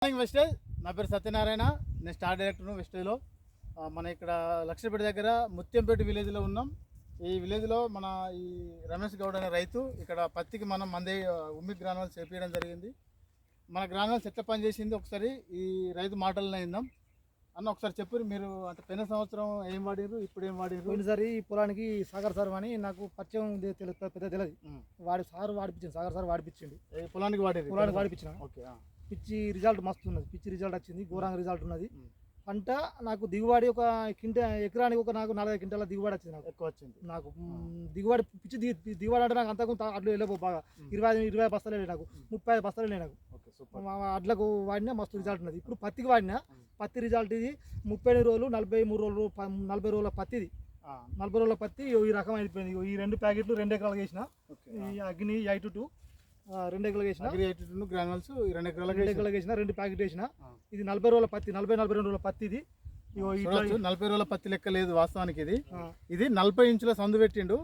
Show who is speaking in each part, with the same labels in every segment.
Speaker 1: Wastage నా పేరు సత్యనారాయణ. నేను స్టార్ డైరెక్టర్ను వెస్టేజ్లో. మన ఇక్కడ లక్షపేట దగ్గర ముత్యంపేట విలేజ్లో ఉన్నాం. ఈ విలేజ్లో మన ఈ రమేష్ గౌడ్ అనే రైతు ఇక్కడ పత్తికి మనం మందే ఉమ్మి గ్రానువల్స్ చేపించడం జరిగింది. మన గ్రానువల్స్ ఎట్లా పనిచేసింది ఒకసారి ఈ రైతు మాటలను అయిందాం. అన్న ఒకసారి చెప్పారు మీరు అంటే పోయిన సంవత్సరం ఏం వాడారు, ఇప్పుడు ఏం వాడారు?
Speaker 2: పోయినసారి పొలానికి సాగర్ సార్ అని నాకు పరిచయం పెద్ద తెలియదు. వాడి సార్ వాడిపించింది, సాగర్ సార్ వాడిపించిండు.
Speaker 1: పొలానికి
Speaker 2: వాడిపించిన.
Speaker 1: ఓకే.
Speaker 2: పిచ్చి రిజల్ట్ మస్తు ఉన్నది, పిచ్చి రిజల్ట్ వచ్చింది, ఘోరంగా రిజల్ట్ ఉన్నది. పంట నాకు దిగుబడి ఒక ఎకరానికి ఒక నాకు 40 క్వింటాల దిగుబడి వచ్చింది. నాకు ఎక్కువ వచ్చింది. నాకు దిగుబడి పిచ్చి దిగుబడి అంటే నాకు అంతకు అడ్లు వెళ్ళబో బాగా 20 బస్తాలు వెళ్ళి నాకు 35 బస్తాలు వెళ్ళి నాకు అడ్లకు వాడినా మస్తు రిజల్ట్ ఉన్నది. ఇప్పుడు పత్తికి వాడినా పత్తి రిజల్ట్ ఇది 38 రోజులు 43 రోజులు 40 రోజుల పత్తి. ఇది 40 రోజుల పత్తి ఈ రకం అయిపోయింది. ఈ 2 ప్యాకెట్లు 2 ఎకరాలకు వేసిన. ఈ అగ్ని 8-2 2 ఎకరాలకు వేసిన.
Speaker 1: గ్రానువల్స్ 2
Speaker 2: ఎకరాలకు వేసిన, 2 ప్యాకెట్ వేసిన. ఇది 40 రోజుల పత్తి, 40-42 రోజుల పత్తి. ఇది
Speaker 1: 40 రోజుల పత్తి లెక్క లేదు వాస్తవానికి. ఇది 40 ఇంచుల సందు పెట్టిండు.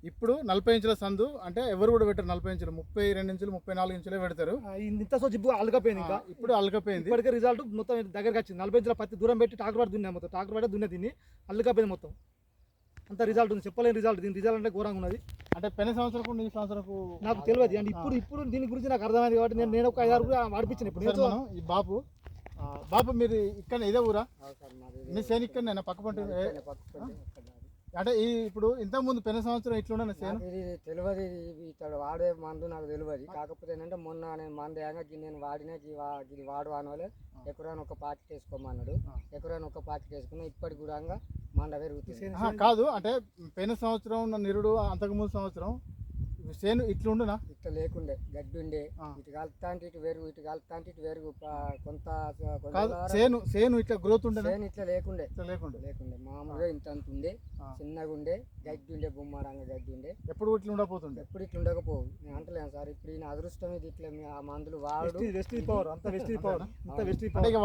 Speaker 1: ఇప్పుడు 40 ఇంచుల సందు అంటే ఎవరు కూడా పెట్టారు. 40 ఇంచులు 32 ఇంచులు 34 ఇంచులే పెడతారు.
Speaker 2: ఇంత సో జిబ్బు అలకపోయింది. ఇంకా
Speaker 1: ఇప్పుడు అలకపోయింది.
Speaker 2: ఇప్పటికే రిజల్ట్ మొత్తం దగ్గరకు వచ్చింది. 40 ఇంచుల పత్తి దూరం పెట్టి ట్రాక్టర్ పడి దున్నా, మొత్తం ట్రాక్టర్ పడి దున్నా, దీన్ని అల్లకపోయింది మొత్తం. అంత రిజల్ట్ ఉంది, చెప్పలేని రిజల్ట్. దీని రిజల్ట్ అంటే ఘోరంగా ఉన్నది.
Speaker 1: అంటే పోయిన సంవత్సరం ఈ సంవత్సరం
Speaker 2: నాకు తెలియదు. అంటే ఇప్పుడు దీని గురించి నాకు అర్థమైంది కాబట్టి నేను ఒక 5-6 వాడిపించాను. ఇప్పుడు
Speaker 1: ఈ బాబు మీరు ఇక్కడ ఇదే ఊరా? మీ సేను ఇక్కడ నేను పక్క పంట అంటే ఇప్పుడు ఇంతకు ముందు పోయిన సంవత్సరం ఇట్లుండే సేను
Speaker 3: తెలియదు. ఇతడు వాడే మందు నాకు తెలియదు. కాకపోతే ఏంటంటే మొన్న నేను మందు నేను వాడినా ఇది వాడు అనవలే ఎకరాన్ని ఒక పాకెట్ వేసుకోమన్నాడు. ఎకరాన్ని ఒక పాకెట్ వేసుకున్నా ఇప్పటికి కూడా మంద పెరుగుతుంది.
Speaker 1: కాదు అంటే పోయిన సంవత్సరం నిరుడు అంతకు ముందు సంవత్సరం సేను ఇట్లుండునా?
Speaker 3: ఇట్లా లేకుండే గడ్డి ఉండే. ఇటు కలుపుతాంటే ఇటు వెరుగు, ఇటు కలుపుతాంటే ఇటు వెరుగు. కొంత
Speaker 1: సేను ఇట్లా గ్రోత్ ఉండే.
Speaker 3: సేను ఇట్లా లేకుండే మామూలుగా ఇంత అంత ఉండే, చిన్నగా ఉండే, గడ్డి ఉండే, బొమ్మరంగా గడ్డి ఉండే.
Speaker 1: ఎప్పుడు ఇట్లా ఉండకపోతుండే.
Speaker 3: ఎప్పుడు ఇట్లా ఉండకపోవు. నేను అంటలేను సార్, ఇప్పుడు ఈయన అదృష్టం ఇది. ఇట్లా ఆ మందులు వాడు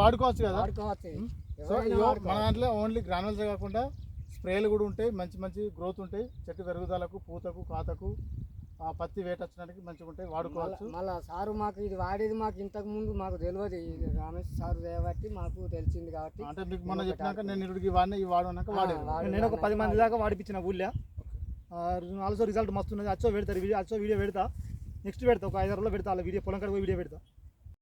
Speaker 1: వాడుకోవచ్చు కదా, వాడుకోవచ్చు. మన దాంట్లో ఓన్లీ గ్రానువల్స్ కాకుండా స్ప్రేలు కూడా ఉంటాయి. మంచి మంచి గ్రోత్ ఉంటాయి. చెట్టు పెరుగుదలకు, పూతకు, కాతకు, పత్తి వేట వచ్చడానికి మంచిగా ఉంటాయి, వాడుకోవచ్చు.
Speaker 3: మళ్ళీ సారు మాకు ఇది వాడేది మాకు ఇంతకు ముందు మాకు తెలియదు. రమేష్ సారు కాబట్టి మాకు తెలిసింది కాబట్టి.
Speaker 1: అంటే మీకు మొన్న చెప్పినాక నేను ఇరుడికి వాడిన ఈ వాడినాక
Speaker 2: నేను ఒక 10 మంది దాకా వాడిపించిన ఊళ్ళో. ఆల్సో రిజల్ట్ మస్తు ఉన్నది. అచ్చో వీడియో పెడతా. నెక్స్ట్ పెడతా, ఒక 5 రోజుల్లో పెడతా. వీడియో పొలం కాడ పోయి వీడియో పెడతా.